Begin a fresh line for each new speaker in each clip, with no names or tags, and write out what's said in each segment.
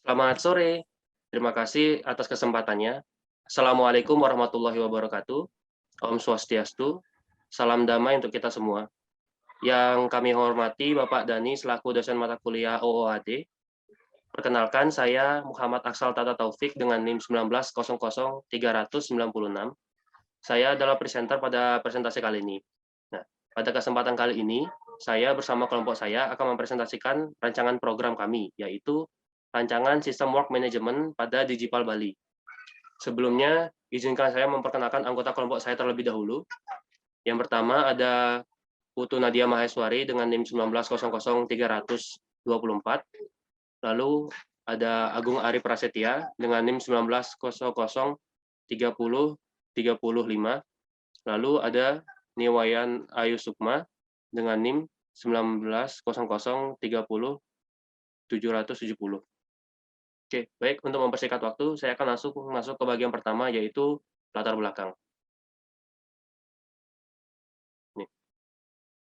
Selamat sore, terima kasih atas kesempatannya. Assalamualaikum warahmatullahi wabarakatuh. Om Swastiastu, salam damai untuk kita semua. Yang kami hormati Bapak Dani selaku dosen mata kuliah OOAD. Perkenalkan, saya Muhammad Aksal Tata Taufik dengan NIM 19000396. Saya adalah presenter pada presentasi kali ini. Nah, pada kesempatan kali ini, saya bersama kelompok saya akan mempresentasikan rancangan program kami, yaitu rancangan Sistem Work Management pada Digipal Bali. Sebelumnya, izinkan saya memperkenalkan anggota kelompok saya terlebih dahulu. Yang pertama ada Putu Nadia Maheswari dengan NIM 19000324. Lalu ada Agung Ari Prasetya dengan NIM 19003035. Lalu ada Niwayan Ayu Sukma dengan NIM 19003070. Oke, baik. Untuk mempersingkat waktu, saya akan masuk ke bagian pertama, yaitu latar belakang. Nih.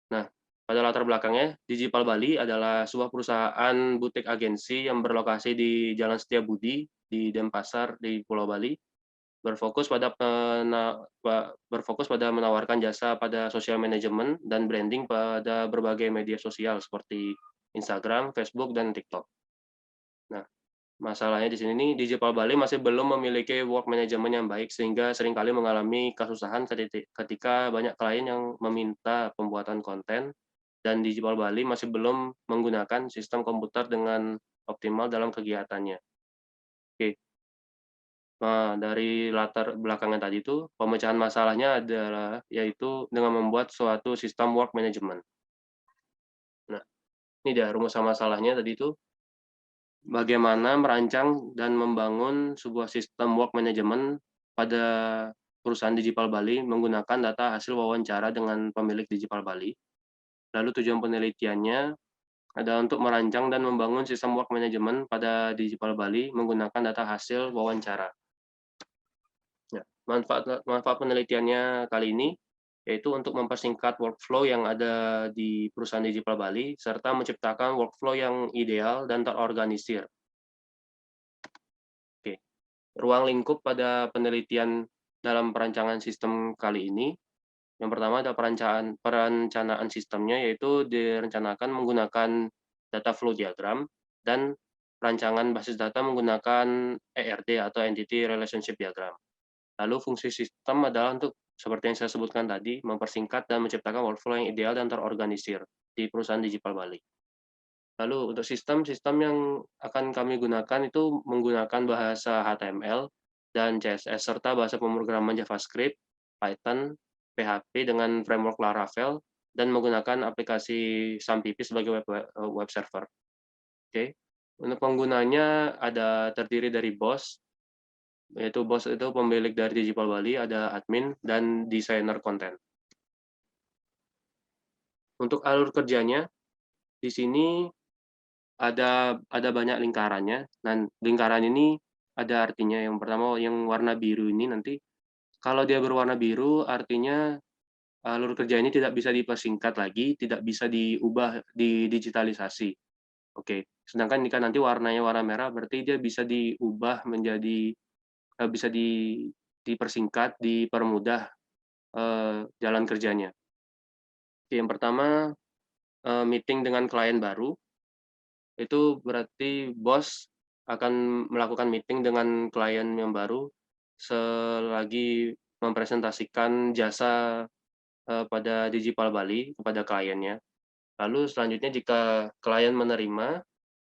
Nah, pada latar belakangnya, Digipal Bali adalah sebuah perusahaan butik agensi yang berlokasi di Jalan Setiabudi di Denpasar di Pulau Bali, berfokus pada menawarkan jasa pada sosial manajemen dan branding pada berbagai media sosial seperti Instagram, Facebook, dan TikTok. Nah, masalahnya di sini nih, Digipal Bali masih belum memiliki work management yang baik, sehingga seringkali mengalami kesusahan ketika banyak klien yang meminta pembuatan konten, dan Digipal Bali masih belum menggunakan sistem komputer dengan optimal dalam kegiatannya. Oke, nah, dari latar belakangnya tadi itu, pemecahan masalahnya adalah yaitu dengan membuat suatu sistem work management. Nah, ini dia rumusan masalahnya tadi itu, bagaimana merancang dan membangun sebuah sistem work management pada perusahaan Digipal Bali menggunakan data hasil wawancara dengan pemilik Digipal Bali. Lalu tujuan penelitiannya adalah untuk merancang dan membangun sistem work management pada Digipal Bali menggunakan data hasil wawancara. Ya, manfaat penelitiannya kali ini yaitu untuk mempersingkat workflow yang ada di perusahaan Digipal Bali serta menciptakan workflow yang ideal dan terorganisir. Oke. Ruang lingkup pada penelitian dalam perancangan sistem kali ini, yang pertama ada perencanaan sistemnya, yaitu direncanakan menggunakan data flow diagram dan perancangan basis data menggunakan ERD atau Entity Relationship Diagram. Lalu fungsi sistem adalah untuk, seperti yang saya sebutkan tadi, mempersingkat dan menciptakan workflow yang ideal dan terorganisir di perusahaan Digipal Bali. Lalu untuk sistem yang akan kami gunakan itu menggunakan bahasa HTML dan CSS serta bahasa pemrograman JavaScript, Python, PHP dengan framework Laravel, dan menggunakan aplikasi SAMPP sebagai web server. Oke. Untuk penggunanya terdiri dari BOS, yaitu BOS itu pemilik dari Digipal Bali, ada admin, dan desainer konten. Untuk alur kerjanya, di sini ada banyak lingkarannya, dan lingkaran ini ada artinya. Yang pertama, yang warna biru ini nanti, kalau dia berwarna biru, artinya alur kerja ini tidak bisa dipersingkat lagi, tidak bisa diubah, didigitalisasi. Oke. Sedangkan jika nanti warnanya warna merah, berarti dia bisa diubah menjadi, bisa dipersingkat, dipermudah, jalan kerjanya. Yang pertama, meeting dengan klien baru. Itu berarti bos akan melakukan meeting dengan klien yang baru selagi mempresentasikan jasa, pada Digipal Bali kepada kliennya. Lalu selanjutnya jika klien menerima,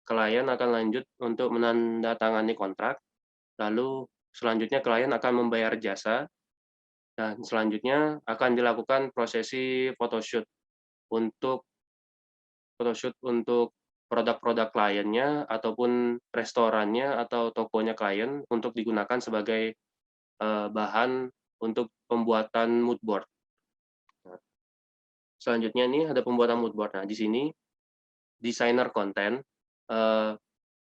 klien akan lanjut untuk menandatangani kontrak, lalu selanjutnya klien akan membayar jasa, dan selanjutnya akan dilakukan prosesi untuk produk-produk kliennya, ataupun restorannya atau tokonya klien untuk digunakan sebagai, bahan untuk pembuatan mood board. Nah, selanjutnya nih ada pembuatan mood board. Nah, di sini desainer konten, eee,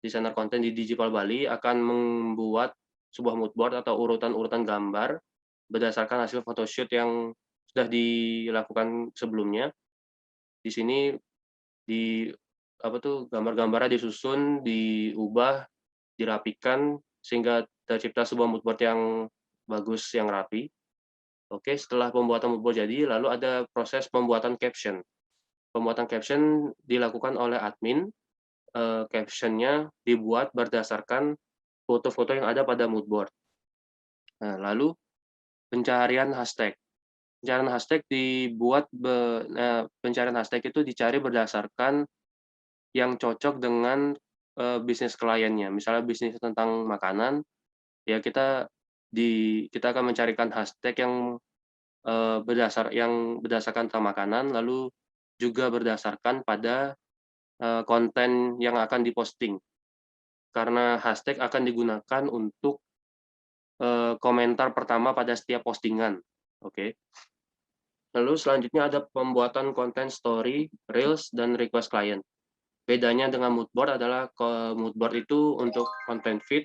desainer konten di Digipal Bali akan membuat sebuah mood board atau urutan-urutan gambar berdasarkan hasil photoshoot yang sudah dilakukan sebelumnya. Di sini gambar-gambarnya disusun, diubah, dirapikan sehingga tercipta sebuah mood board yang bagus, yang rapi. Oke, setelah pembuatan mood board jadi, lalu ada proses pembuatan caption. Pembuatan caption dilakukan oleh admin, caption-nya dibuat berdasarkan foto-foto yang ada pada mood board. Nah, lalu pencarian hashtag. Pencarian hashtag itu dicari berdasarkan yang cocok dengan, bisnis kliennya. Misalnya bisnis tentang makanan, ya kita akan mencarikan hashtag yang berdasarkan tentang makanan, lalu juga berdasarkan pada, konten yang akan diposting. Karena hashtag akan digunakan untuk, komentar pertama pada setiap postingan, oke. Lalu selanjutnya ada pembuatan konten story, reels, dan request klien. Bedanya dengan mood board adalah mood board itu untuk konten feed,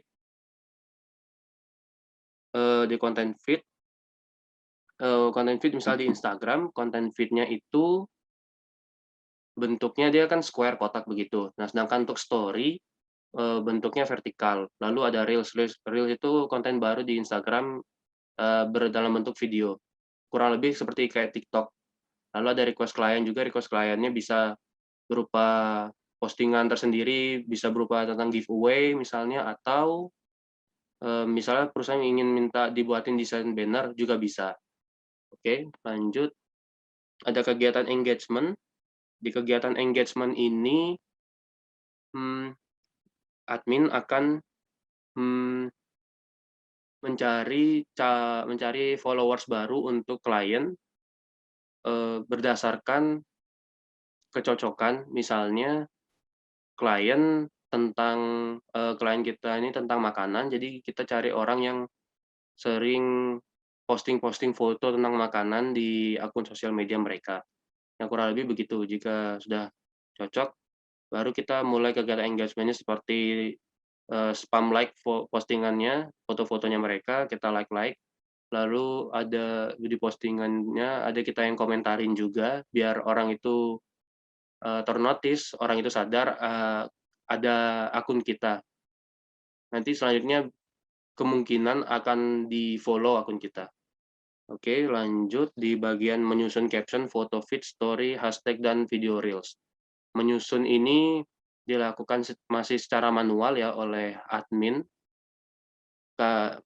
di konten feed misal di Instagram, konten feed-nya itu bentuknya dia kan square, kotak begitu. Nah, sedangkan untuk story, bentuknya vertikal. Lalu ada reels. Reels itu konten baru di Instagram, dalam bentuk video. Kurang lebih seperti kayak TikTok. Lalu ada request klien juga, request kliennya bisa berupa postingan tersendiri, bisa berupa tentang giveaway misalnya, atau, misalnya perusahaan ingin minta dibuatin desain banner juga bisa. Oke, lanjut. Ada kegiatan engagement. Di kegiatan engagement ini, mmm, admin akan, mmm, mencari followers baru untuk klien, berdasarkan kecocokan. Misalnya klien kita ini tentang makanan, jadi kita cari orang yang sering posting-posting foto tentang makanan di akun sosial media mereka. Yang kurang lebih begitu. Jika sudah cocok, baru kita mulai kegiatan engagement-nya seperti, spam like postingannya, foto-fotonya mereka, kita like, lalu ada di postingannya ada kita yang komentarin juga, biar orang itu, ter-notice, orang itu sadar, ada akun kita. Nanti selanjutnya kemungkinan akan di-follow akun kita. Oke, lanjut di bagian menyusun caption, foto feed, story, hashtag, dan video reels. Menyusun ini dilakukan masih secara manual ya oleh admin,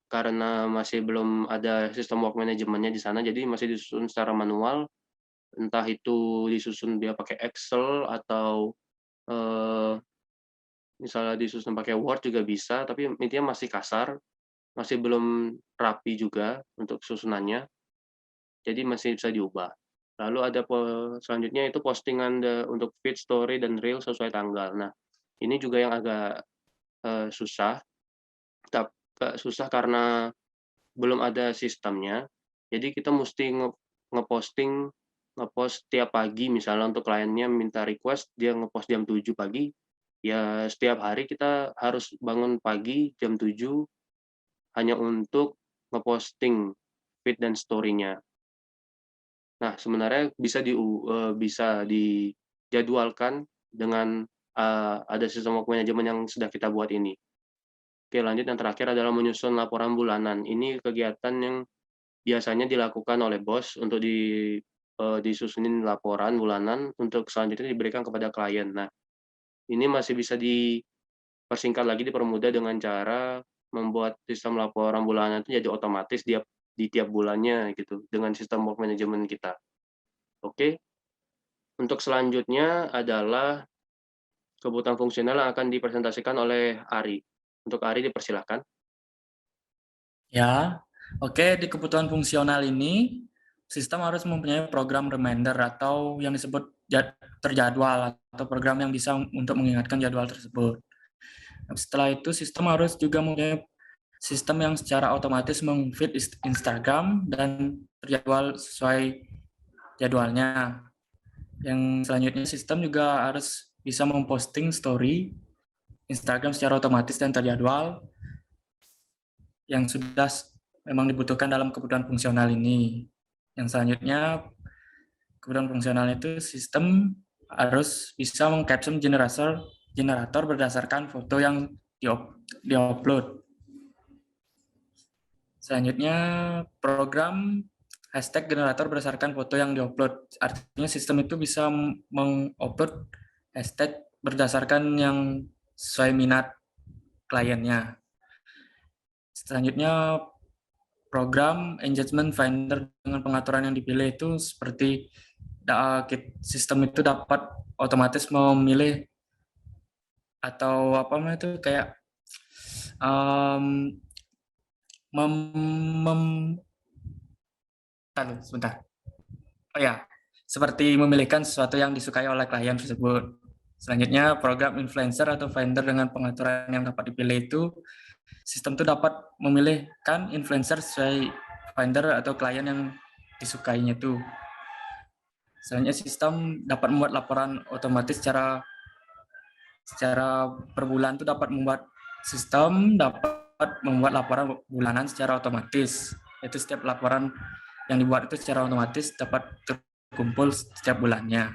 karena masih belum ada sistem work management-nya di sana, jadi masih disusun secara manual, entah itu disusun dia pakai Excel atau, eee, misalnya disusun pakai Word juga bisa, tapi intinya masih kasar, masih belum rapi juga untuk susunannya, jadi masih bisa diubah. Lalu ada selanjutnya itu postingan untuk feed, story, dan reel sesuai tanggal. Nah, ini juga yang agak, susah, susah karena belum ada sistemnya. Jadi kita musti ngeposting ngepost tiap pagi misalnya untuk kliennya minta request, dia ngepost jam 7 pagi, ya setiap hari kita harus bangun pagi jam 7 hanya untuk ngeposting feed dan story-nya. Nah, sebenarnya bisa dijadwalkan dengan, ada sistem work management yang sudah kita buat ini. Oke, lanjut yang terakhir adalah menyusun laporan bulanan. Ini kegiatan yang biasanya dilakukan oleh bos untuk disusunin laporan bulanan untuk selanjutnya diberikan kepada klien. Nah, ini masih bisa dipersingkat lagi, dipermudah dengan cara membuat sistem laporan bulanan itu jadi otomatis di tiap bulannya gitu, dengan sistem work management kita. Oke, untuk selanjutnya adalah kebutuhan fungsional yang akan dipresentasikan oleh Ari. Untuk Ari dipersilahkan.
Ya, oke, di kebutuhan fungsional ini, sistem harus mempunyai program reminder atau yang disebut terjadwal atau program yang bisa untuk mengingatkan jadwal tersebut. Setelah itu, sistem harus juga mempunyai sistem yang secara otomatis meng-feed Instagram dan terjadwal sesuai jadwalnya. Yang selanjutnya, sistem juga harus bisa memposting story Instagram secara otomatis dan terjadwal yang sudah memang dibutuhkan dalam kebutuhan fungsional ini. Yang selanjutnya, kebutuhan fungsional itu sistem harus bisa meng-caption generator berdasarkan foto yang diupload. Selanjutnya, program hashtag generator berdasarkan foto yang diupload. Artinya sistem itu bisa mengupload hashtag berdasarkan yang sesuai minat kliennya. Selanjutnya, program engagement finder dengan pengaturan yang dipilih itu seperti sistem itu dapat otomatis memilih atau apa namanya itu kayak sebentar. Oh ya, seperti memilihkan sesuatu yang disukai oleh klien tersebut. Selanjutnya, program influencer atau vendor dengan pengaturan yang dapat dipilih itu, sistem itu dapat memilihkan influencer sesuai vendor atau klien yang disukainya itu. Selanjutnya, sistem dapat membuat laporan otomatis secara per bulan itu dapat membuat sistem dapat membuat laporan bulanan secara otomatis. Itu setiap laporan yang dibuat itu secara otomatis dapat terkumpul setiap bulannya.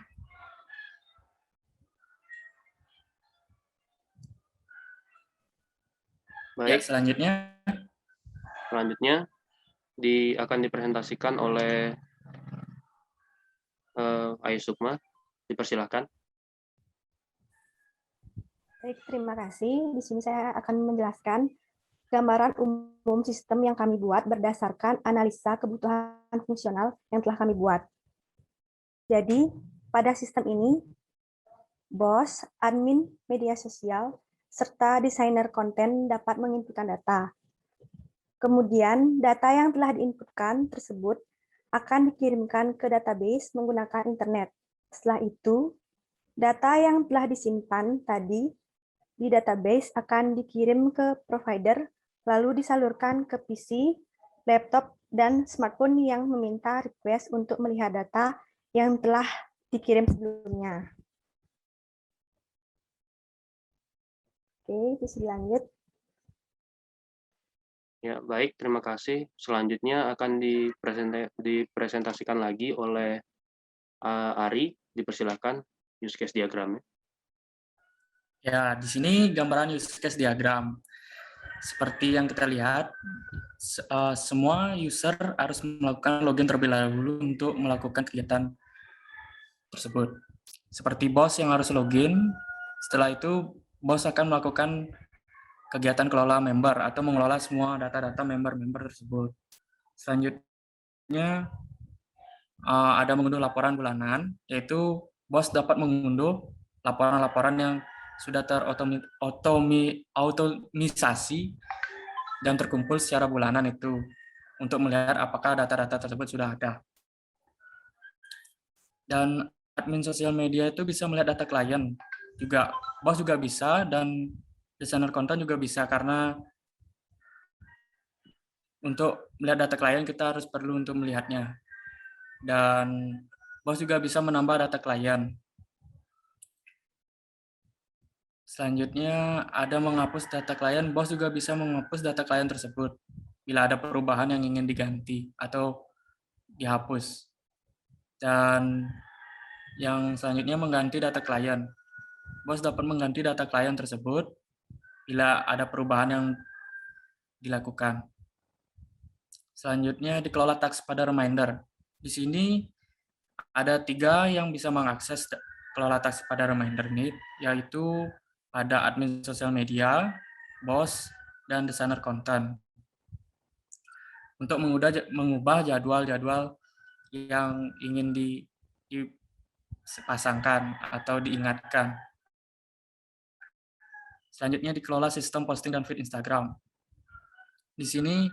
Baik.
Ya, selanjutnya
akan dipresentasikan oleh Ayu Sukma. Dipersilahkan.
Baik, terima kasih. Di sini saya akan menjelaskan gambaran umum sistem yang kami buat berdasarkan analisa kebutuhan fungsional yang telah kami buat. Jadi, pada sistem ini, bos, admin media sosial, serta desainer konten dapat menginputkan data. Kemudian, data yang telah diinputkan tersebut akan dikirimkan ke database menggunakan internet. Setelah itu, data yang telah disimpan tadi di database akan dikirim ke provider, lalu disalurkan ke PC, laptop, dan smartphone yang meminta request untuk melihat data yang telah dikirim sebelumnya. Oke, bisa dilanjut.
Ya, baik, terima kasih. Selanjutnya akan dipresentasikan lagi oleh Ari. Dipersilakan use case diagramnya.
Ya, di sini gambaran use case diagram. Seperti yang kita lihat, semua user harus melakukan login terlebih dahulu untuk melakukan kegiatan tersebut. Seperti bos yang harus login, setelah itu bos akan melakukan kegiatan kelola member atau mengelola semua data-data member-member tersebut. Selanjutnya, ada mengunduh laporan bulanan, yaitu bos dapat mengunduh laporan-laporan yang sudah terotomisasi dan terkumpul secara bulanan itu untuk melihat apakah data-data tersebut sudah ada. Dan admin sosial media itu bisa melihat data klien juga, bos juga bisa, dan desainer konten juga bisa, karena untuk melihat data klien kita harus perlu untuk melihatnya. Dan bos juga bisa menambah data klien. Selanjutnya ada menghapus data klien, bos juga bisa menghapus data klien tersebut bila ada perubahan yang ingin diganti atau dihapus. Dan yang selanjutnya mengganti data klien. Bos dapat mengganti data klien tersebut bila ada perubahan yang dilakukan. Selanjutnya dikelola task pada reminder. Di sini ada 3 yang bisa mengakses kelola task pada reminder ini, yaitu ada admin sosial media, bos, dan desainer konten. Untuk mengubah jadwal-jadwal yang ingin dipasangkan atau diingatkan. Selanjutnya dikelola sistem posting dan feed Instagram. Di sini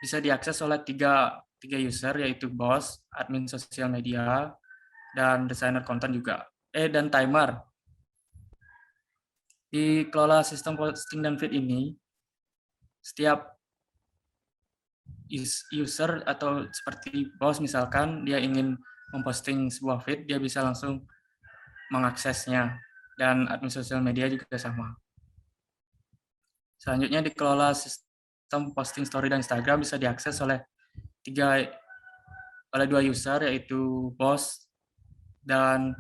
bisa diakses oleh tiga user, yaitu bos, admin sosial media, dan desainer konten juga. Dan timer. Di kelola sistem posting dan feed ini, setiap user atau seperti bos misalkan dia ingin memposting sebuah feed, dia bisa langsung mengaksesnya, dan admin sosial media juga sama. Selanjutnya dikelola sistem posting story dan Instagram bisa diakses oleh 2 user, yaitu bos dan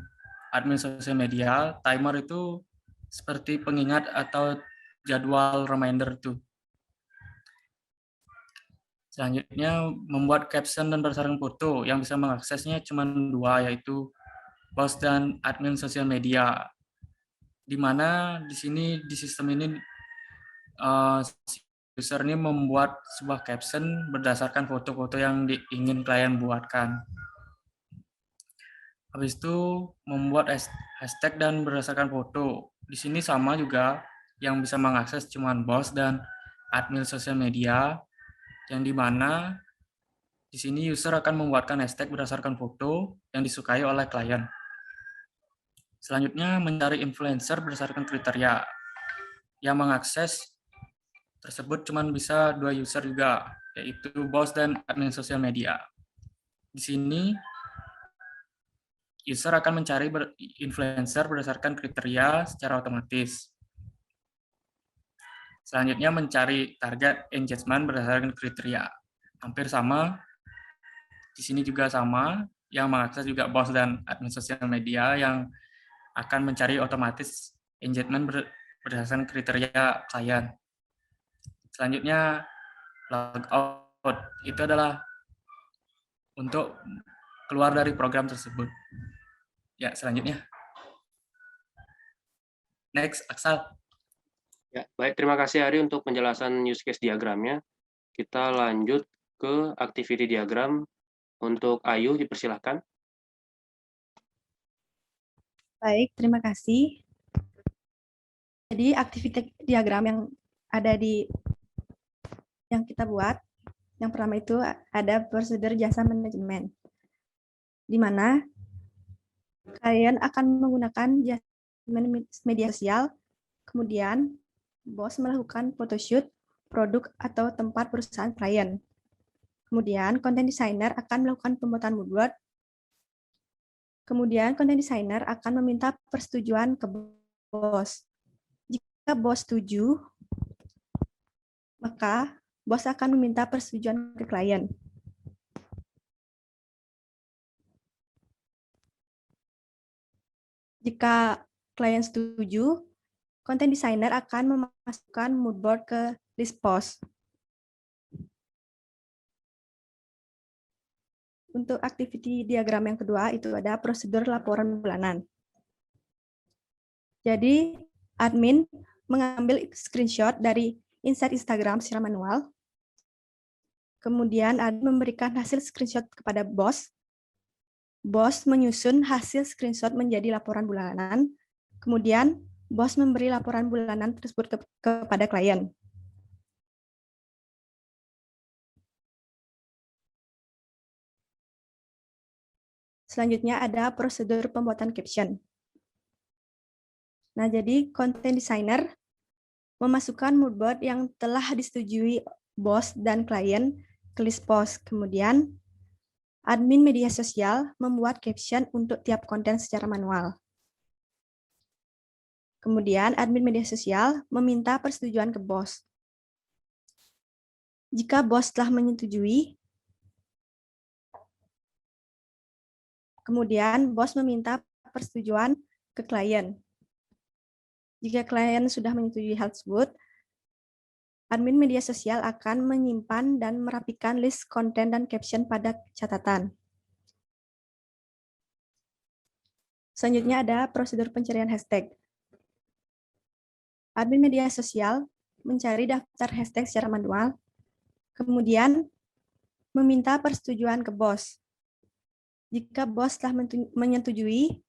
admin sosial media. Timer itu seperti pengingat atau jadwal reminder tuh. Selanjutnya membuat caption dan berdasarkan foto yang bisa mengaksesnya cuma 2, yaitu bos dan admin sosial media. Di mana di sini di sistem ini user ini membuat sebuah caption berdasarkan foto-foto yang ingin klien buatkan. Habis itu membuat hashtag dan berdasarkan foto. Di sini sama juga, yang bisa mengakses cuma bos dan admin sosial media, yang dimana di sini user akan membuatkan hashtag berdasarkan foto yang disukai oleh klien. Selanjutnya mencari influencer berdasarkan kriteria. Yang mengakses tersebut cuma bisa 2 user juga, yaitu bos dan admin sosial media. Di sini user akan mencari influencer berdasarkan kriteria secara otomatis. Selanjutnya mencari target engagement berdasarkan kriteria. Hampir sama. Di sini juga sama, yang mengakses juga bos dan admin sosial media yang akan mencari otomatis engagement berdasarkan kriteria klien. Selanjutnya log out. Itu adalah untuk keluar dari program tersebut. Ya, selanjutnya. Next, Aksal.
Ya, baik, terima kasih Ari untuk penjelasan use case diagramnya. Kita lanjut ke activity diagram. Untuk Ayu, dipersilahkan.
Baik, terima kasih. Jadi activity diagram yang ada yang kita buat, yang pertama itu ada prosedur jasa manajemen, di mana kalian akan menggunakan jasa media sosial, kemudian bos melakukan photoshoot produk atau tempat perusahaan klien. Kemudian content designer akan melakukan pembuatan mood board. Kemudian content designer akan meminta persetujuan ke bos. Jika bos setuju, maka bos akan meminta persetujuan ke klien. Jika klien setuju, content designer akan memasukkan mood board ke list post. Untuk activity diagram yang kedua itu ada prosedur laporan bulanan. Jadi admin mengambil screenshot dari insight Instagram secara manual. Kemudian admin memberikan hasil screenshot kepada bos. Bos menyusun hasil screenshot menjadi laporan bulanan. Kemudian bos memberi laporan bulanan tersebut kepada klien. Selanjutnya ada prosedur pembuatan caption. Nah, jadi content designer memasukkan mood board yang telah disetujui bos dan klien ke list post. Kemudian admin media sosial membuat caption untuk tiap konten secara manual. Kemudian admin media sosial meminta persetujuan ke bos. Jika bos telah menyetujui, kemudian bos meminta persetujuan ke klien. Jika klien sudah menyetujui hal tersebut, admin media sosial akan menyimpan dan merapikan list konten dan caption pada catatan. Selanjutnya ada prosedur pencarian hashtag. Admin media sosial mencari daftar hashtag secara manual, kemudian meminta persetujuan ke bos. Jika bos telah menyetujui,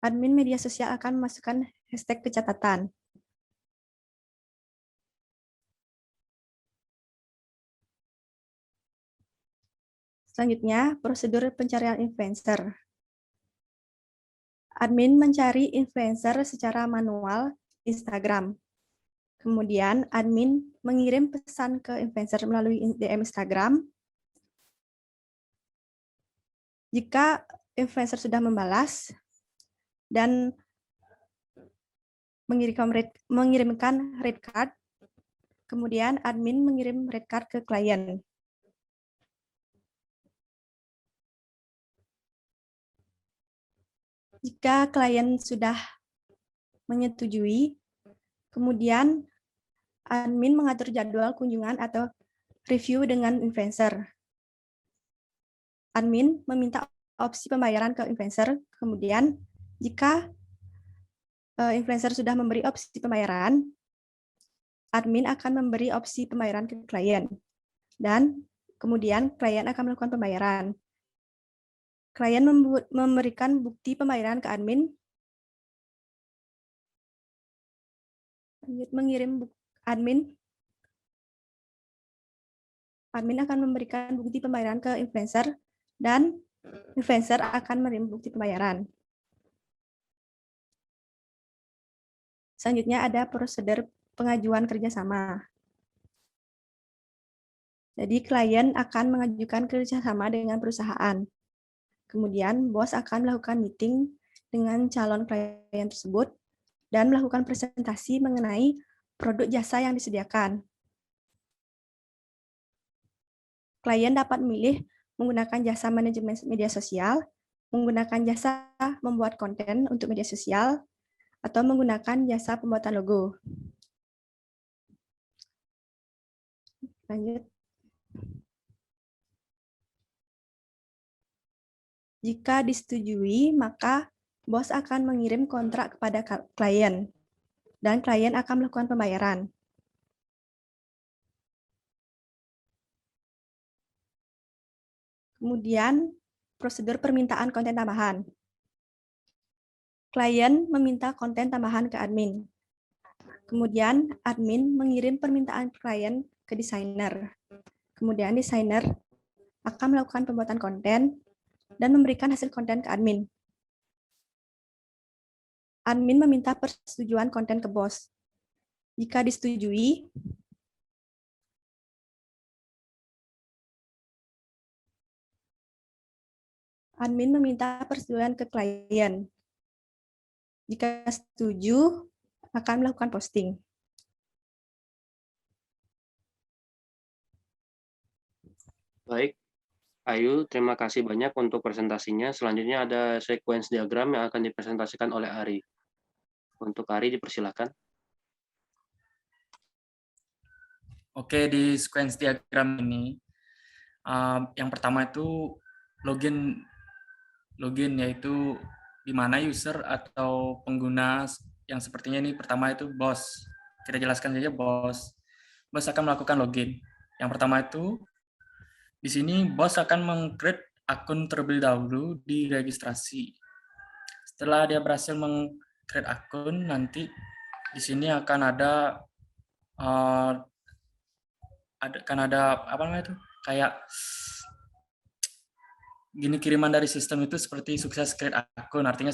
admin media sosial akan memasukkan hashtag ke catatan. Selanjutnya, prosedur pencarian influencer. Admin mencari influencer secara manual di Instagram. Kemudian, admin mengirim pesan ke influencer melalui DM Instagram. Jika influencer sudah membalas dan mengirimkan red card, kemudian admin mengirim red card ke klien. Jika klien sudah menyetujui, kemudian admin mengatur jadwal kunjungan atau review dengan influencer. Admin meminta opsi pembayaran ke influencer, kemudian jika influencer sudah memberi opsi pembayaran, admin akan memberi opsi pembayaran ke klien, dan kemudian klien akan melakukan pembayaran. Klien memberikan bukti pembayaran ke admin, mengirim admin akan memberikan bukti pembayaran ke influencer, dan influencer akan menerima bukti pembayaran. Selanjutnya ada prosedur pengajuan kerjasama. Jadi klien akan mengajukan kerjasama dengan perusahaan. Kemudian bos akan melakukan meeting dengan calon klien tersebut dan melakukan presentasi mengenai produk jasa yang disediakan. Klien dapat memilih menggunakan jasa manajemen media sosial, menggunakan jasa membuat konten untuk media sosial, atau menggunakan jasa pembuatan logo. Lanjut. Jika disetujui, maka bos akan mengirim kontrak kepada klien, dan klien akan melakukan pembayaran. Kemudian, prosedur permintaan konten tambahan. Klien meminta konten tambahan ke admin. Kemudian, admin mengirim permintaan klien ke desainer. Kemudian, desainer akan melakukan pembuatan konten dan memberikan hasil konten ke admin. Admin meminta persetujuan konten ke bos. Jika disetujui, admin meminta persetujuan ke klien. Jika setuju, akan melakukan posting.
Baik, Ayu, terima kasih banyak untuk presentasinya. Selanjutnya ada sequence diagram yang akan dipresentasikan oleh Ari. Untuk Ari, dipersilakan.
Oke, di sequence diagram ini, yang pertama itu login yaitu di mana user atau pengguna yang sepertinya ini pertama itu bos. Kita jelaskan saja bos. Bos akan melakukan login. Yang pertama itu di sini bos akan meng-create akun terlebih dahulu di registrasi. Setelah dia berhasil meng-create akun, nanti di sini akan ada apa namanya itu, kayak gini, kiriman dari sistem itu seperti sukses create akun, artinya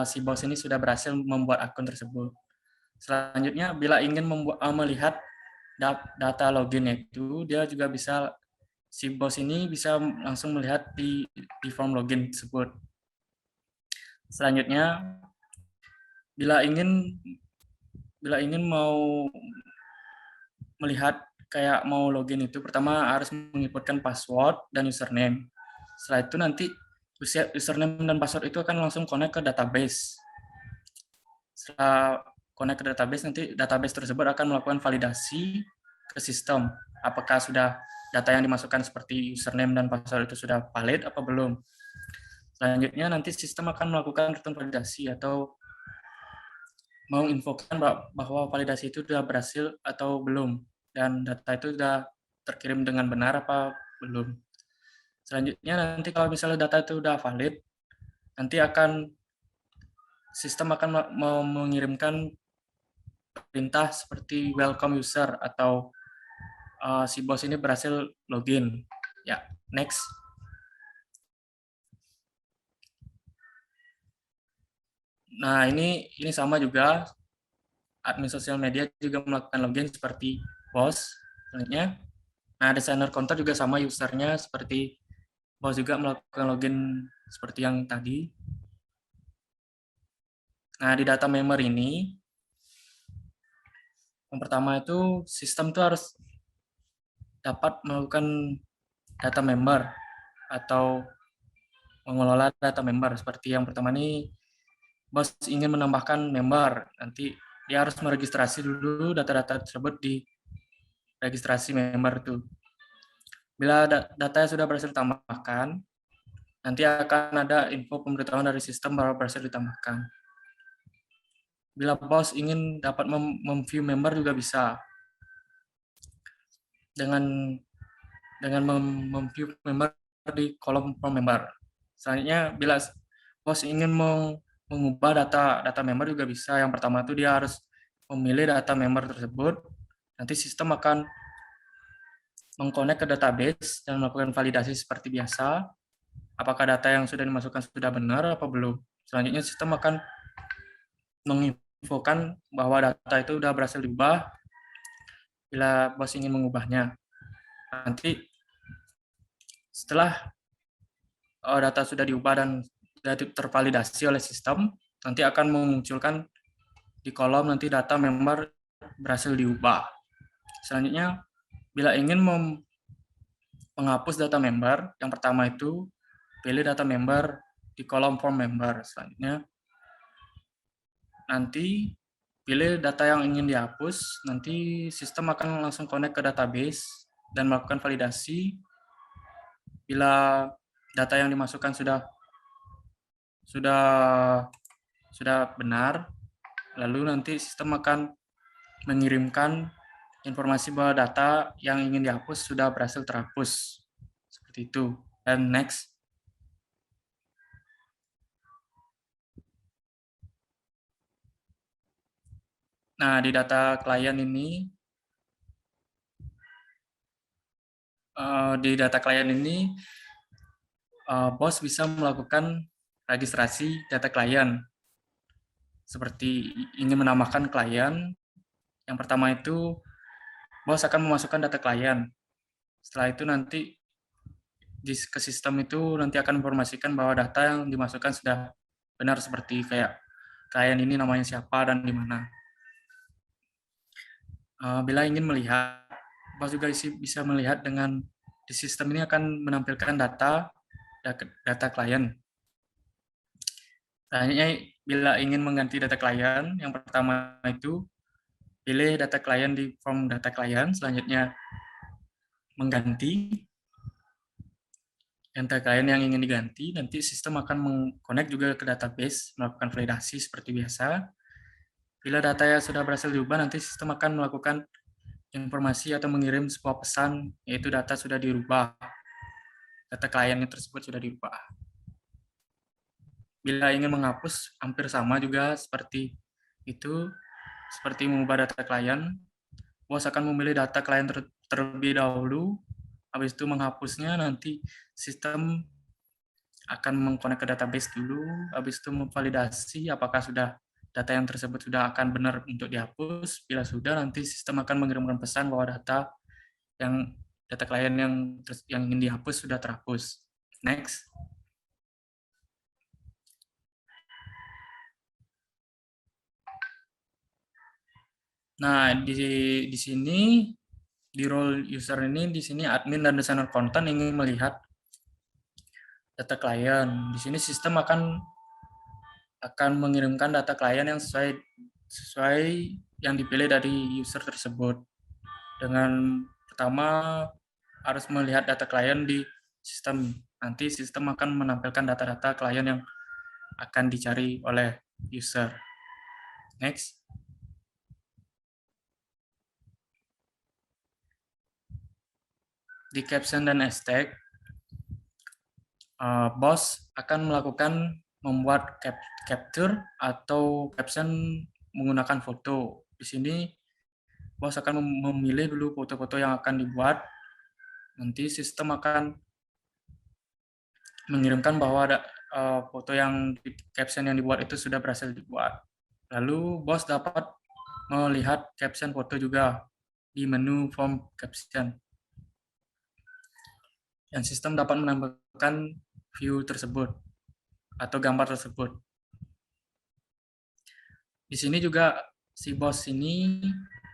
si bos ini sudah berhasil membuat akun tersebut. Selanjutnya, bila ingin melihat data login itu, dia juga bisa, si bos ini bisa langsung melihat di form login tersebut. Selanjutnya, bila ingin mau melihat kayak mau login itu, pertama harus menginputkan password dan username. Setelah itu nanti username dan password itu akan langsung connect ke database. Setelah connect ke database, nanti database tersebut akan melakukan validasi ke sistem. Apakah sudah data yang dimasukkan seperti username dan password itu sudah valid apa belum. Selanjutnya nanti sistem akan melakukan return validasi atau menginfokan bahwa validasi itu sudah berhasil atau belum, dan data itu sudah terkirim dengan benar apa belum. Selanjutnya nanti kalau misalnya data itu sudah valid, nanti sistem akan mengirimkan perintah seperti welcome user atau si bos ini berhasil login. Ya, next. Nah, ini sama juga, admin sosial media juga melakukan login seperti bos. Selanjutnya, nah desainer konten juga sama, usernya seperti bos juga melakukan login seperti yang tadi. Nah, di data member ini, yang pertama itu sistem itu harus dapat melakukan data member atau mengelola data member. Seperti yang pertama ini, bos ingin menambahkan member, nanti dia harus meregistrasi dulu data-data tersebut di registrasi member itu. Bila datanya sudah berhasil ditambahkan, nanti akan ada info pemberitahuan dari sistem bahwa berhasil ditambahkan. Bila bos ingin dapat memview member juga bisa. Dengan memview member di kolom from member. Selanjutnya, bila bos ingin mengubah data member juga bisa. Yang pertama itu dia harus memilih data member tersebut. Nanti sistem akan mengkonek ke database dan melakukan validasi seperti biasa. Apakah data yang sudah dimasukkan sudah benar apa belum. Selanjutnya sistem akan menginfokan bahwa data itu sudah berhasil diubah bila bos ingin mengubahnya. Nanti setelah data sudah diubah dan sudah tervalidasi oleh sistem, nanti akan memunculkan di kolom nanti data member berhasil diubah. Selanjutnya, bila ingin menghapus data member, yang pertama itu pilih data member di kolom form member. Selanjutnya, nanti pilih data yang ingin dihapus, nanti sistem akan langsung connect ke database dan melakukan validasi. Bila data yang dimasukkan sudah benar, lalu nanti sistem akan mengirimkan informasi bahwa data yang ingin dihapus sudah berhasil terhapus. Seperti itu. Dan next. Nah, di data klien ini, bos bisa melakukan registrasi data klien. Seperti ingin menambahkan klien, yang pertama itu bos akan memasukkan data klien. Setelah itu nanti ke sistem itu nanti akan informasikan bahwa data yang dimasukkan sudah benar, seperti kayak klien ini namanya siapa dan di mana. Bila ingin melihat, bos juga bisa melihat dengan di sistem ini akan menampilkan data klien. Selanjutnya, bila ingin mengganti data klien, yang pertama itu pilih data klien di form data klien. Selanjutnya, mengganti data klien yang ingin diganti. Nanti sistem akan mengconnect juga ke database, melakukan validasi seperti biasa. Bila datanya sudah berhasil diubah, nanti sistem akan melakukan informasi atau mengirim sebuah pesan, yaitu data sudah dirubah. Data kliennya tersebut sudah dirubah. Bila ingin menghapus, hampir sama juga seperti itu, seperti mengubah data klien. Bos akan memilih data klien terlebih dahulu, habis itu menghapusnya, nanti sistem akan mengkonek ke database dulu, habis itu memvalidasi apakah data yang tersebut sudah akan benar untuk dihapus. Bila sudah, nanti sistem akan mengirimkan pesan bahwa data klien yang ingin dihapus sudah terhapus. Next. Nah, di sini di role user ini, di sini admin dan desainer konten ingin melihat data klien. Di sini sistem akan mengirimkan data klien yang sesuai yang dipilih dari user tersebut. Dengan pertama harus melihat data klien di sistem. Nanti sistem akan menampilkan data-data klien yang akan dicari oleh user. Next. Di caption dan hashtag, bos akan melakukan membuat capture atau caption menggunakan foto. Di sini bos akan memilih dulu foto-foto yang akan dibuat. Nanti sistem akan mengirimkan bahwa ada foto yang caption yang dibuat itu sudah berhasil dibuat. Lalu bos dapat melihat caption foto juga di menu form caption. Dan sistem dapat menambahkan view tersebut atau gambar tersebut. Di sini juga si bos ini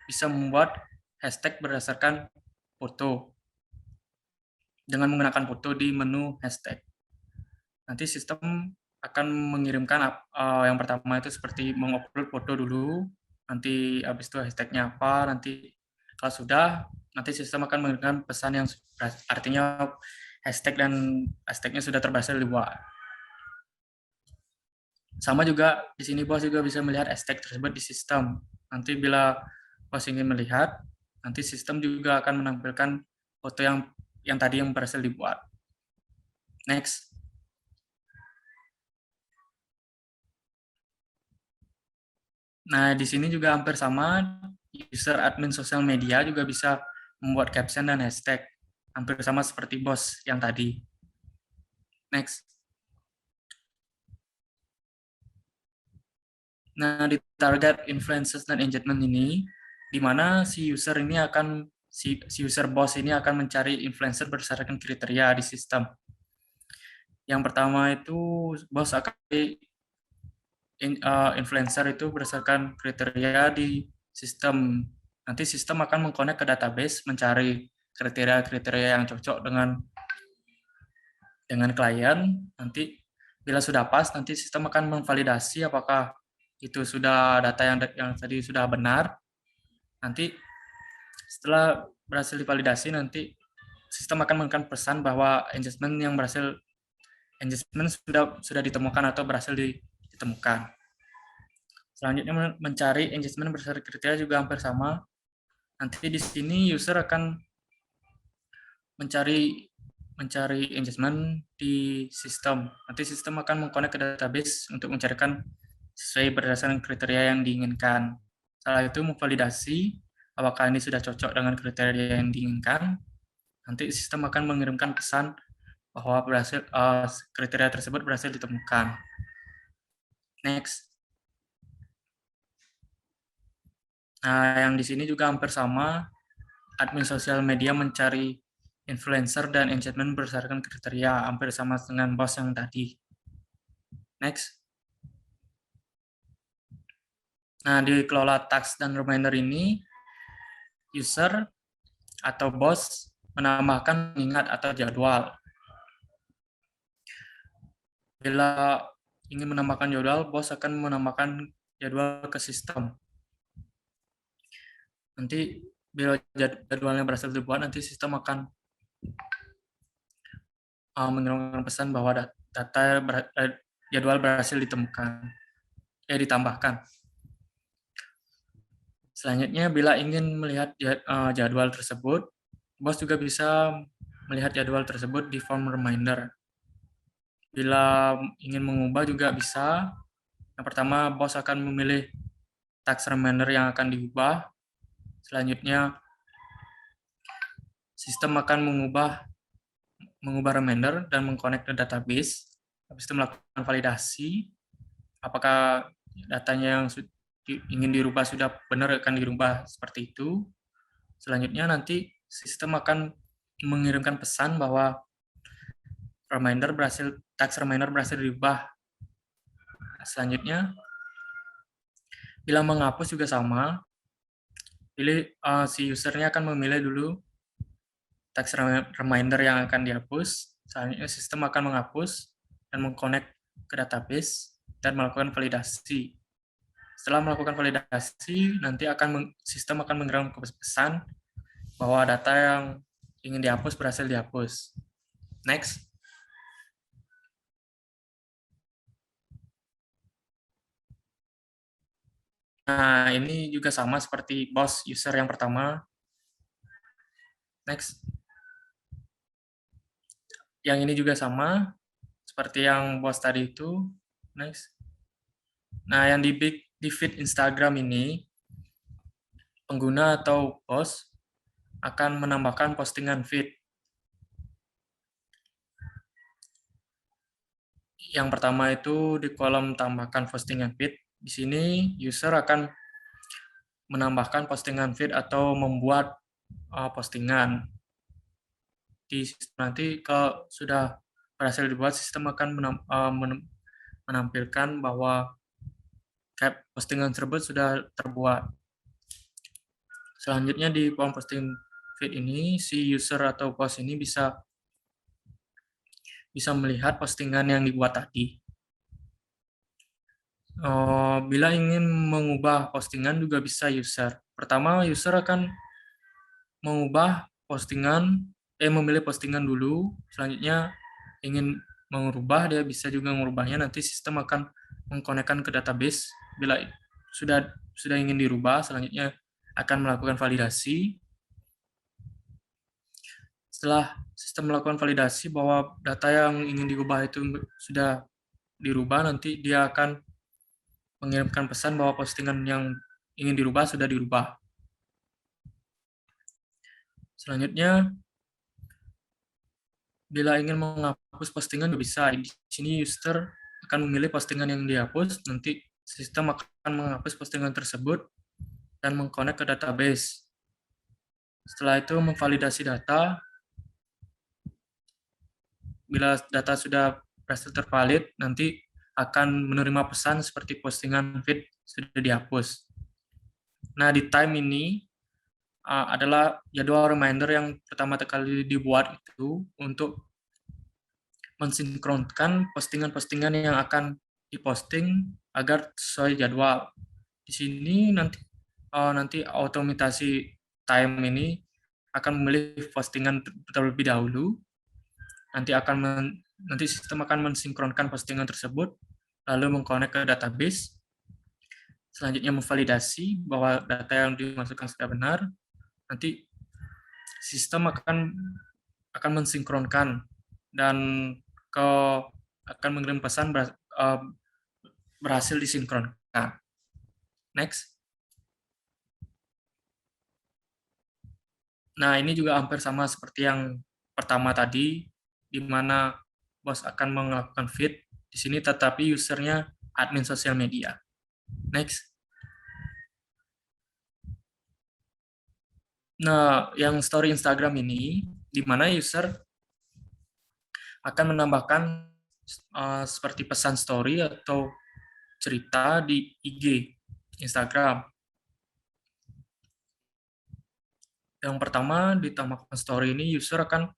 bisa membuat hashtag berdasarkan foto dengan menggunakan foto di menu hashtag. Nanti sistem akan mengirimkan yang pertama itu seperti mengupload foto dulu, nanti habis itu hashtagnya apa, nanti kalau sudah, nanti sistem akan mengirimkan pesan yang artinya hashtagnya sudah berhasil dibuat. Sama juga di sini bos juga bisa melihat hashtag tersebut di sistem. Nanti bila bos ingin melihat, nanti sistem juga akan menampilkan foto yang tadi yang berhasil dibuat. Next. Nah, di sini juga hampir sama, user admin sosial media juga bisa membuat caption dan hashtag. Hampir sama seperti bos yang tadi. Next. Nah, di target influencers dan engagement ini, di mana si user bos ini akan mencari influencer berdasarkan kriteria di sistem. Yang pertama itu bos akan influencer itu berdasarkan kriteria di sistem. Nanti sistem akan mengkonek ke database, mencari kriteria-kriteria yang cocok dengan klien. Nanti bila sudah pas, nanti sistem akan memvalidasi apakah itu sudah data yang tadi sudah benar. Nanti setelah berhasil divalidasi, nanti sistem akan memberikan pesan bahwa engagement sudah ditemukan atau berhasil ditemukan. Selanjutnya mencari engagement berdasarkan kriteria juga hampir sama. Nanti di sini user akan mencari engagement di sistem. Nanti sistem akan mengkonek ke database untuk mencarikan sesuai berdasarkan kriteria yang diinginkan. Setelah itu memvalidasi apakah ini sudah cocok dengan kriteria yang diinginkan. Nanti sistem akan mengirimkan pesan bahwa kriteria tersebut berhasil ditemukan. Next. Nah, yang di sini juga hampir sama. Admin sosial media mencari influencer dan engagement berdasarkan kriteria, hampir sama dengan bos yang tadi. Next. Nah, di kelola task dan reminder ini, user atau bos menambahkan pengingat atau jadwal. Bila ingin menambahkan jadwal, bos akan menambahkan jadwal ke sistem. Nanti bila jadwalnya berhasil dibuat, nanti sistem akan mengirimkan pesan bahwa jadwal berhasil ditambahkan. Selanjutnya, bila ingin melihat jadwal tersebut, bos juga bisa melihat jadwal tersebut di form reminder. Bila ingin mengubah juga bisa. Yang pertama, bos akan memilih task reminder yang akan diubah. Selanjutnya, sistem akan mengubah reminder dan mengkonek ke database. Habis itu melakukan validasi. Apakah datanya yang ingin dirubah sudah benar akan dirubah seperti itu. Selanjutnya nanti sistem akan mengirimkan pesan bahwa task reminder berhasil dirubah. Selanjutnya, bila menghapus juga sama. Si usernya akan memilih dulu task reminder yang akan dihapus. Selanjutnya sistem akan menghapus dan mengkonek ke database dan melakukan validasi. Setelah melakukan validasi, nanti sistem akan mengirim pesan bahwa data yang ingin dihapus berhasil dihapus. Next. Nah, ini juga sama seperti bos user yang pertama. Next. Yang ini juga sama seperti yang bos tadi itu. Next. Nah, yang di feed Instagram ini, pengguna atau bos akan menambahkan postingan feed. Yang pertama itu di kolom tambahkan postingan feed. Di sini user akan menambahkan postingan feed atau membuat postingan. Nanti kalau sudah berhasil dibuat, sistem akan menampilkan bahwa postingan tersebut sudah terbuat. Selanjutnya di form posting feed ini, si user atau bos ini bisa melihat postingan yang dibuat tadi. Bila ingin mengubah postingan juga bisa user. Pertama, user akan mengubah postingan, memilih postingan dulu. Selanjutnya ingin mengubah, dia bisa juga mengubahnya. Nanti sistem akan mengkonekkan ke database. Bila sudah ingin dirubah, selanjutnya akan melakukan validasi. Setelah sistem melakukan validasi bahwa data yang ingin diubah itu sudah dirubah, nanti dia akan mengirimkan pesan bahwa postingan yang ingin dirubah sudah dirubah. Selanjutnya, bila ingin menghapus postingan bisa. Di sini user akan memilih postingan yang dihapus, nanti sistem akan menghapus postingan tersebut dan mengkonek ke database. Setelah itu memvalidasi data. Bila data sudah berhasil tervalid, nanti akan menerima pesan seperti postingan feed sudah dihapus. Nah, di time ini adalah jadwal reminder yang pertama kali dibuat itu untuk mensinkronkan postingan-postingan yang akan diposting agar sesuai jadwal. Di sini nanti otomatisasi time ini akan memilih postingan terlebih dahulu. Nanti sistem akan mensinkronkan postingan tersebut, lalu mengkonek ke database. Selanjutnya memvalidasi bahwa data yang dimasukkan sudah benar. Nanti sistem akan mensinkronkan dan akan mengirim pesan berhasil disinkronkan. Next. Nah, ini juga hampir sama seperti yang pertama tadi, di mana bos akan melakukan feed di sini, tetapi usernya admin sosial media. Next. Nah, yang story Instagram ini, di mana user akan menambahkan seperti pesan story atau cerita di IG Instagram. Yang pertama, ditambahkan story ini, user akan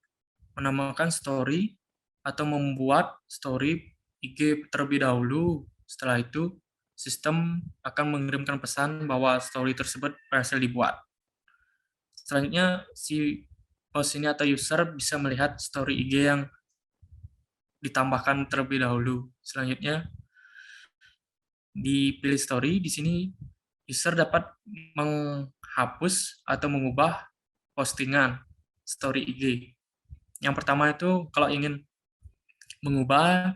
menambahkan story atau membuat story IG terlebih dahulu. Setelah itu, sistem akan mengirimkan pesan bahwa story tersebut berhasil dibuat. Selanjutnya, si host ini atau user bisa melihat story IG yang ditambahkan terlebih dahulu. Selanjutnya, di pilih story, di sini user dapat menghapus atau mengubah postingan story IG. Yang pertama itu kalau ingin mengubah,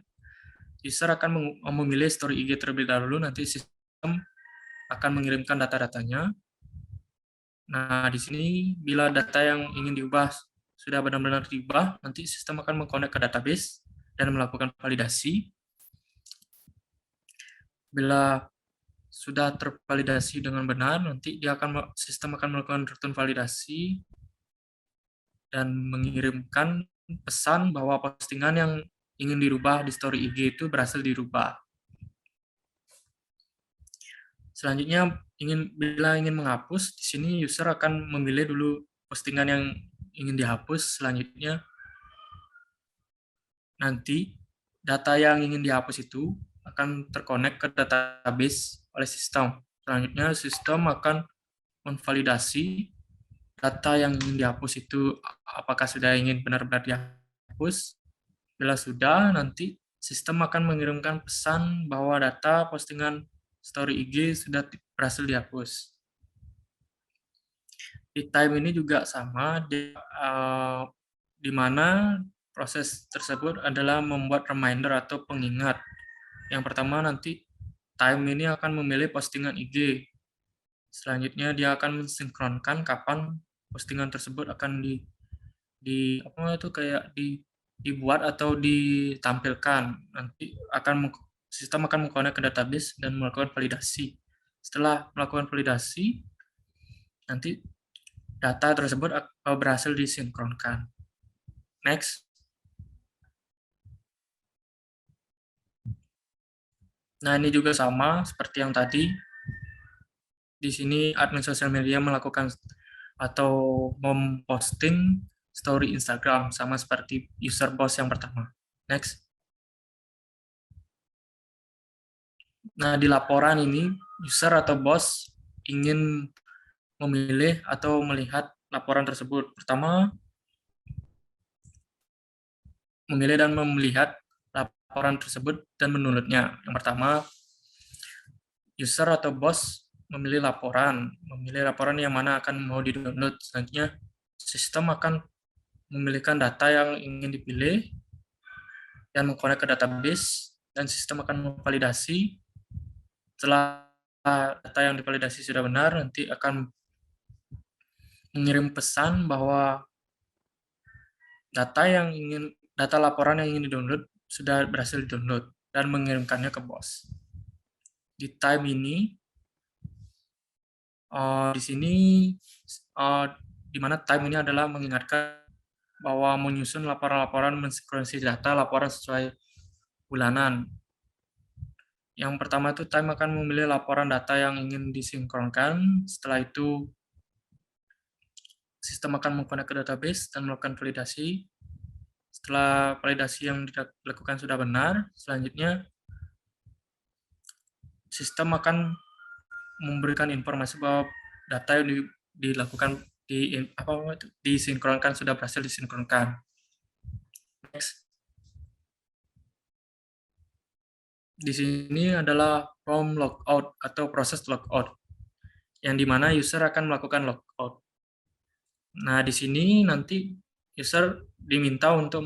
user akan memilih story IG terlebih dahulu, nanti sistem akan mengirimkan data-datanya. Nah, di sini bila data yang ingin diubah sudah benar-benar diubah, nanti sistem akan mengkonek ke database dan melakukan validasi. Bila sudah tervalidasi dengan benar, nanti sistem akan melakukan return validasi dan mengirimkan pesan bahwa postingan yang ingin dirubah di story IG itu berhasil dirubah. Selanjutnya, bila ingin menghapus, di sini user akan memilih dulu postingan yang ingin dihapus. Selanjutnya, nanti data yang ingin dihapus itu akan terkonek ke database oleh sistem. Selanjutnya, sistem akan memvalidasi data yang ingin dihapus itu apakah sudah ingin benar-benar dihapus. Bila sudah, nanti sistem akan mengirimkan pesan bahwa data postingan story IG sudah berhasil dihapus. Di time ini juga sama, di mana proses tersebut adalah membuat reminder atau pengingat. Yang pertama nanti time ini akan memilih postingan IG. Selanjutnya dia akan mensinkronkan kapan postingan tersebut akan dibuat atau ditampilkan. Nanti sistem akan mengkonek ke database dan melakukan validasi. Setelah melakukan validasi, nanti data tersebut berhasil disinkronkan. Next. Nah, ini juga sama seperti yang tadi. Di sini admin sosial media melakukan atau memposting story Instagram sama seperti user boss yang pertama. Next. Nah, di laporan ini, user atau bos ingin memilih atau melihat laporan tersebut. Pertama, memilih dan melihat laporan tersebut dan menulisnya. Yang pertama, user atau bos memilih laporan yang mana akan mau di-download. Selanjutnya, sistem akan memilihkan data yang ingin dipilih dan mengkonek ke database, dan sistem akan memvalidasi. Setelah data yang divalidasi sudah benar, nanti akan mengirim pesan bahwa data laporan yang ingin di-download sudah berhasil di-download dan mengirimkannya ke bos. Di time ini, di sini di mana time ini adalah mengingatkan bahwa menyusun laporan-laporan mensinkronisasi data laporan sesuai bulanan. Yang pertama itu time akan memilih laporan data yang ingin disinkronkan. Setelah itu sistem akan mengkonek ke database dan melakukan validasi. Setelah validasi yang dilakukan sudah benar, selanjutnya sistem akan memberikan informasi bahwa data yang dilakukan disinkronkan sudah berhasil disinkronkan. Next. Di sini adalah from logout atau proses logout, yang dimana user akan melakukan logout. Nah, di sini nanti user diminta untuk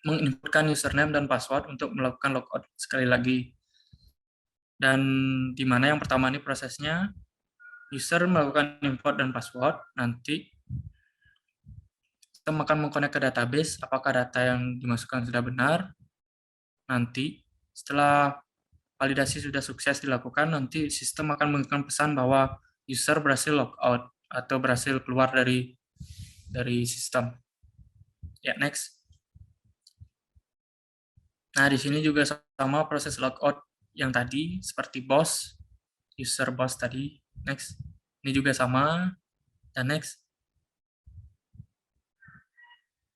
menginputkan username dan password untuk melakukan logout sekali lagi. Dan di mana yang pertama ini prosesnya, user melakukan import dan password, nanti sistem akan mengkonek ke database apakah data yang dimasukkan sudah benar. Nanti setelah validasi sudah sukses dilakukan, nanti sistem akan mengirimkan pesan bahwa user berhasil logout atau berhasil keluar dari sistem. Ya, next. Nah, di sini juga sama proses logout yang tadi, seperti bos, user bos tadi. Next. Ini juga sama, dan next.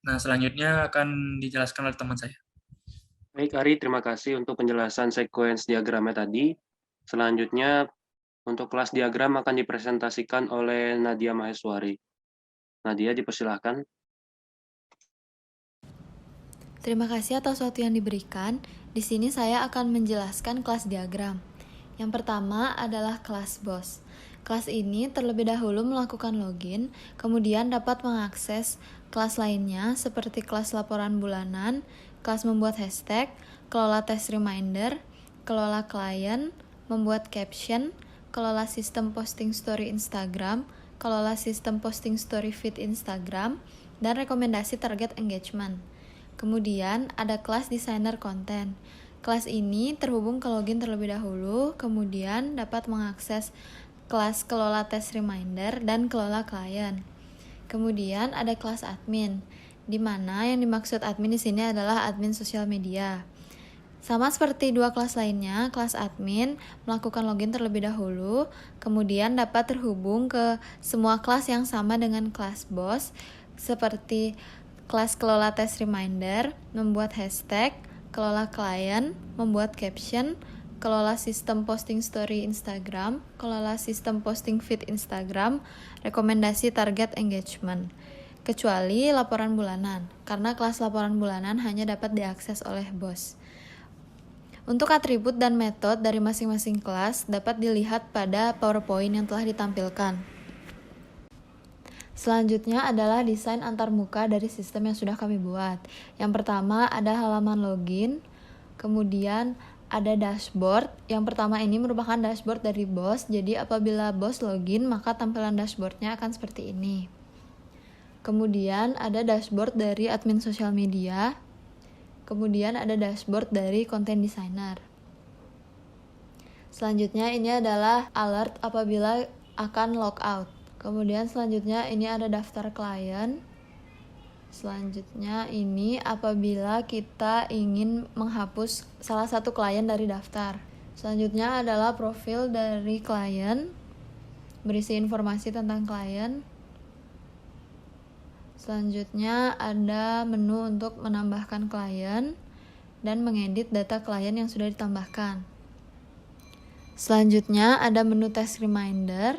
Nah, selanjutnya akan dijelaskan oleh teman saya.
Baik, Ari, terima kasih untuk penjelasan sequence diagramnya tadi. Selanjutnya, untuk kelas diagram akan dipresentasikan oleh Nadia Maheswari. Nadia, dipersilahkan.
Terima kasih atas waktu yang diberikan. Di sini saya akan menjelaskan kelas diagram. Yang pertama adalah kelas BOS. Kelas ini terlebih dahulu melakukan login, kemudian dapat mengakses kelas lainnya seperti kelas laporan bulanan, kelas membuat hashtag, kelola test reminder, kelola klien, membuat caption, kelola sistem posting story Instagram, kelola sistem posting story feed Instagram, dan rekomendasi target engagement. Kemudian ada kelas desainer konten. Kelas ini terhubung ke login terlebih dahulu, kemudian dapat mengakses kelas kelola test reminder dan kelola klien. Kemudian ada kelas admin, di mana yang dimaksud admin di sini adalah admin sosial media. Sama seperti dua kelas lainnya, kelas admin melakukan login terlebih dahulu, kemudian dapat terhubung ke semua kelas yang sama dengan kelas BOS, seperti kelas kelola test reminder, membuat hashtag, kelola klien, membuat caption, kelola sistem posting story Instagram, kelola sistem posting feed Instagram, rekomendasi target engagement. Kecuali laporan bulanan, karena kelas laporan bulanan hanya dapat diakses oleh BOS. Untuk atribut dan metode dari masing-masing kelas dapat dilihat pada PowerPoint yang telah ditampilkan. Selanjutnya adalah desain antarmuka dari sistem yang sudah kami buat. Yang pertama ada halaman login, kemudian ada dashboard. Yang pertama ini merupakan dashboard dari BOS, jadi apabila BOS login maka tampilan dashboardnya akan seperti ini. Kemudian ada dashboard dari admin sosial media, kemudian ada dashboard dari content designer. Selanjutnya ini adalah alert apabila akan logout. Kemudian selanjutnya ini ada daftar klien. Selanjutnya ini apabila kita ingin menghapus salah satu klien dari daftar. Selanjutnya adalah profil dari klien, berisi informasi tentang klien. Selanjutnya ada menu untuk menambahkan klien. dan mengedit data klien yang sudah ditambahkan. Selanjutnya ada menu task reminder.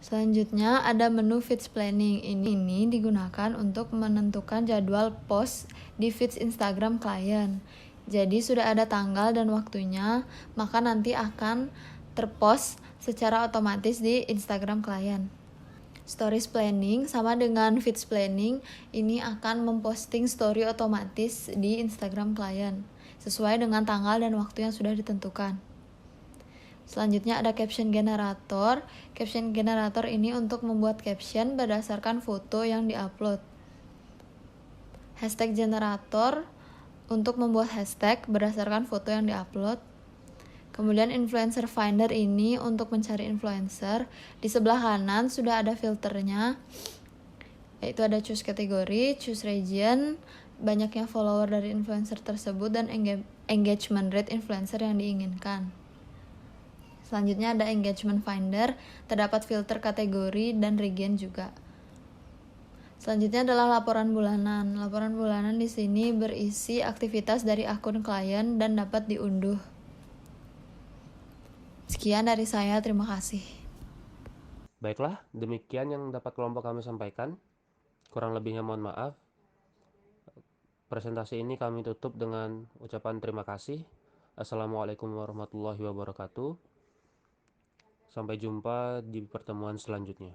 Selanjutnya ada menu feeds planning. Ini digunakan untuk menentukan jadwal post di feeds Instagram klien. Jadi sudah ada tanggal dan waktunya, maka nanti akan terpost secara otomatis di Instagram klien. Stories planning sama dengan feeds planning, ini akan memposting story otomatis di Instagram klien sesuai dengan tanggal dan waktu yang sudah ditentukan. Selanjutnya ada caption generator. Caption generator ini untuk membuat caption berdasarkan foto yang diupload. Hashtag generator untuk membuat hashtag berdasarkan foto yang diupload. Kemudian influencer finder ini untuk mencari influencer. Di sebelah kanan sudah ada filternya, yaitu ada choose kategori, choose region, banyaknya follower dari influencer tersebut, dan engagement rate influencer yang diinginkan. Selanjutnya ada engagement finder, terdapat filter kategori dan region juga. Selanjutnya adalah laporan bulanan. Laporan bulanan di sini berisi aktivitas dari akun klien dan dapat diunduh. Sekian dari saya, terima kasih.
Baiklah, demikian yang dapat kelompok kami sampaikan. Kurang lebihnya mohon maaf. Presentasi ini kami tutup dengan ucapan terima kasih. Assalamualaikum warahmatullahi wabarakatuh. Sampai jumpa di pertemuan selanjutnya.